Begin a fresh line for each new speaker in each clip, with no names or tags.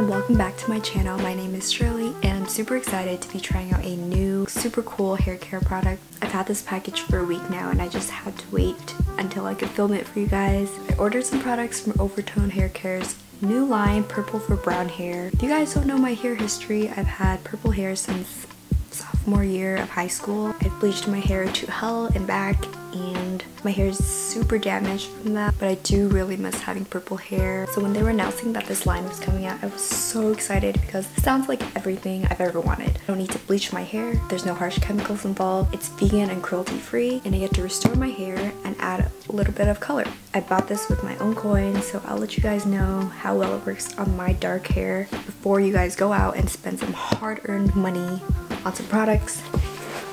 and welcome back to my channel. My name is Shirley and I'm super excited to be trying out a new super cool hair care product. I've had this package for a week now and I just had to wait until I could film it for you guys. I ordered some products from Overtone Haircare's new line, Purple for Brown Hair. If you guys don't know my hair history, I've had purple hair since sophomore year of high school. I've bleached my hair to hell and back and my hair is super damaged from that, but I do really miss having purple hair. So when they were announcing that this line was coming out, I was so excited because it sounds like everything I've ever wanted. I don't need to bleach my hair, there's no harsh chemicals involved, it's vegan and cruelty free, and I get to restore my hair and add a little bit of color. I bought this with my own coin, so I'll let you guys know how well it works on my dark hair before you guys go out and spend some hard-earned money on some products.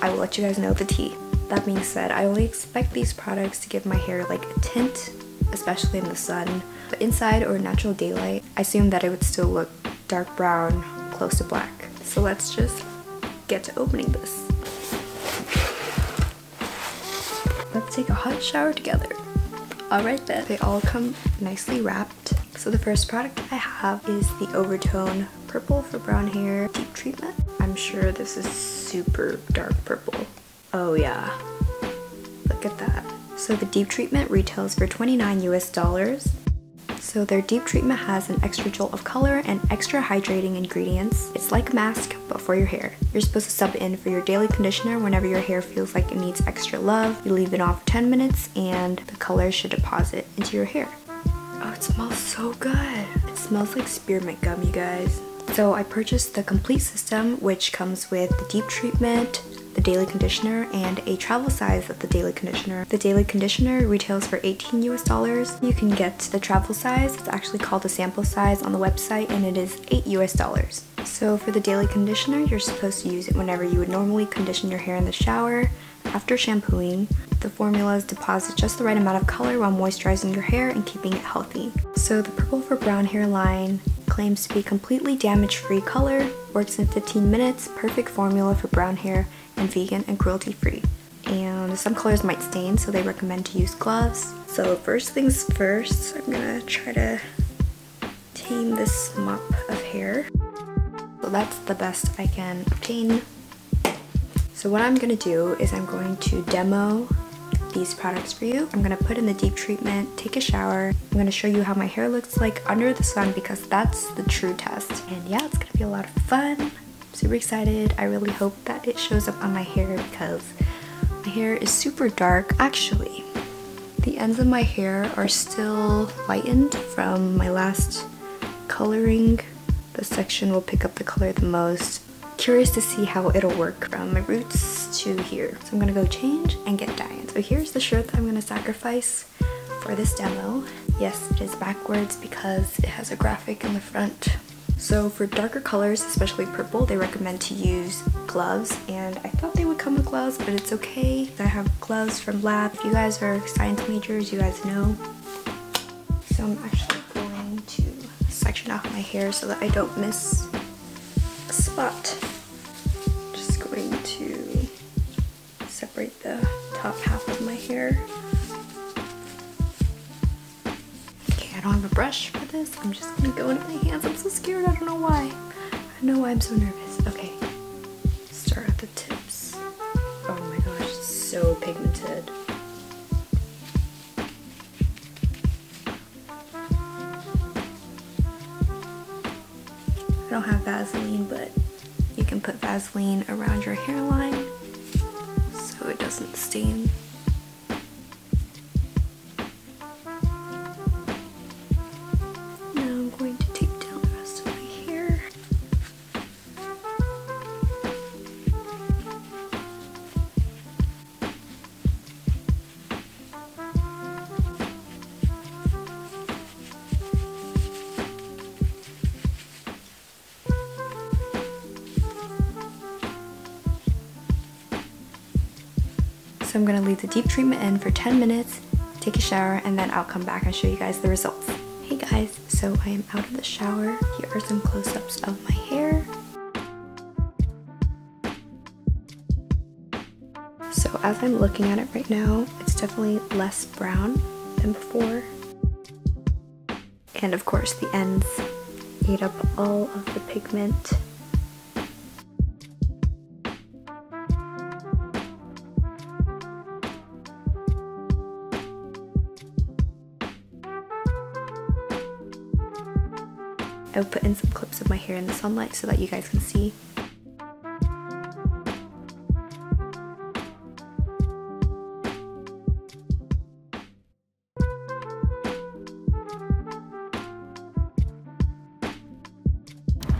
I will let you guys know the tea. That being said, I only expect these products to give my hair like a tint, especially in the sun, but inside or natural daylight, I assume that it would still look dark brown, close to black. So let's just get to opening this. Let's take a hot shower together. Alright then. They all come nicely wrapped. So the first product I have is the Overtone Purple for Brown Hair Deep Treatment. I'm sure this is super dark purple. Oh yeah, look at that. So the deep treatment retails for $29 US. So their deep treatment has an extra jolt of color and extra hydrating ingredients. It's like a mask, but for your hair. You're supposed to sub it in for your daily conditioner whenever your hair feels like it needs extra love. You leave it on for 10 minutes and the color should deposit into your hair. Oh, it smells so good. It smells like spearmint gum, you guys. So I purchased the complete system, which comes with the deep treatment, the daily conditioner, and a travel size of the daily conditioner. The daily conditioner retails for $18 US. You can get the travel size, it's actually called the sample size on the website, and it is $8 US. So for the daily conditioner, you're supposed to use it whenever you would normally condition your hair in the shower. After shampooing, the formulas deposit just the right amount of color while moisturizing your hair and keeping it healthy. So the Purple for Brown Hair line claims to be completely damage-free color, works in 15 minutes, perfect formula for brown hair, and vegan and cruelty-free. And some colors might stain, so they recommend to use gloves. So first things first, I'm gonna try to tame this mop of hair. So that's the best I can obtain. So what I'm gonna do is I'm going to demo these products for you. I'm gonna put in the deep treatment, take a shower. I'm gonna show you how my hair looks like under the sun because that's the true test. And yeah, it's gonna be a lot of fun. Super excited. I really hope that it shows up on my hair because my hair is super dark. Actually, the ends of my hair are still lightened from my last coloring. This section will pick up the color the most. Curious to see how it'll work from my roots to here. So I'm gonna go change and get dyeing. So here's the shirt that I'm gonna sacrifice for this demo. Yes, it is backwards because it has a graphic in the front. So for darker colors, especially purple, they recommend to use gloves, and I thought they would come with gloves, but it's okay. I have gloves from lab. If you guys are science majors, you guys know. So I'm actually going to section off my hair so that I don't miss a spot. Just going to separate the top half of my hair. I don't have a brush for this. I'm just gonna go into my hands. I'm so scared. I don't know why. I don't know why I'm so nervous. Okay. Start at the tips. Oh my gosh, it's so pigmented. I don't have Vaseline, but you can put Vaseline around your hairline so it doesn't stain. So I'm gonna leave the deep treatment in for 10 minutes, take a shower, and then I'll come back and show you guys the results. Hey guys, so I am out of the shower. Here are some close-ups of my hair. So as I'm looking at it right now, it's definitely less brown than before. And of course the ends ate up all of the pigment. I would put in some clips of my hair in the sunlight so that you guys can see.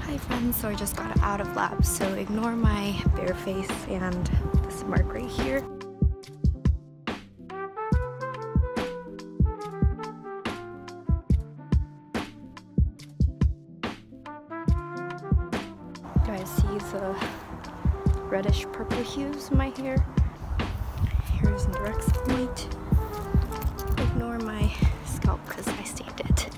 Hi friends, so I just got out of lab, so ignore my bare face and this mark right here. You guys see the reddish purple hues in my hair? Hair is in direct sunlight. Ignore my scalp because I stained it.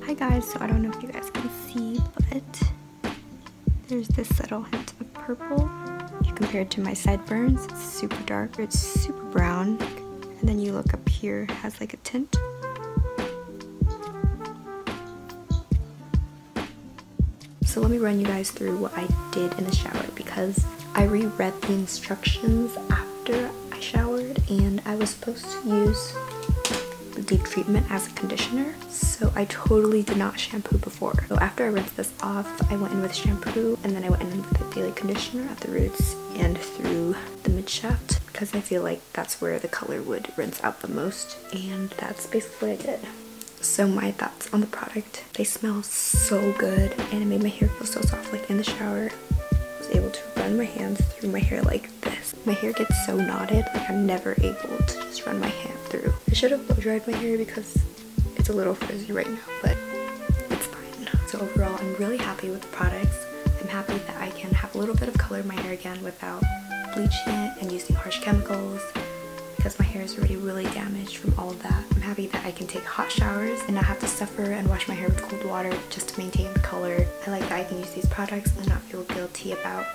Hi guys, so I don't know if you guys can see, but there's this subtle hint of purple. If you compare it to my sideburns, it's super dark, or it's super brown. And then you look up here, it has like a tint. So let me run you guys through what I did in the shower, because I reread the instructions after I showered and I was supposed to use the deep treatment as a conditioner, so I totally did not shampoo before. So after I rinsed this off, I went in with shampoo and then I went in with a daily conditioner at the roots and through the mid shaft, because I feel like that's where the color would rinse out the most, and that's basically what I did. So my thoughts on the product: they smell so good and it made my hair feel so soft. Like in the shower, I was able to run my hands through my hair like this. My hair gets so knotted, like I'm never able to just run my hand through. I should have blow dried my hair because it's a little frizzy right now, but it's fine. So overall, I'm really happy with the products. I'm happy that I can have a little bit of color in my hair again without bleaching it and using harsh chemicals, because my hair is already really damaged from all of that. I'm happy that I can take hot showers and not have to suffer and wash my hair with cold water just to maintain the color. I like that I can use these products and not feel guilty about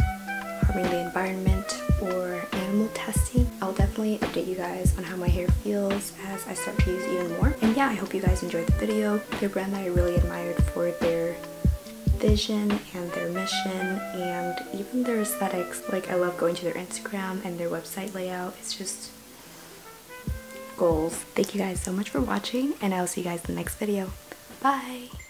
harming the environment or animal testing. I'll definitely update you guys on how my hair feels as I start to use even more. And yeah, I hope you guys enjoyed the video. They're a brand that I really admired for their vision and their mission and even their aesthetics. Like, I love going to their Instagram and their website layout. It's just goals. Thank you guys so much for watching, and I'll see you guys in the next video. Bye!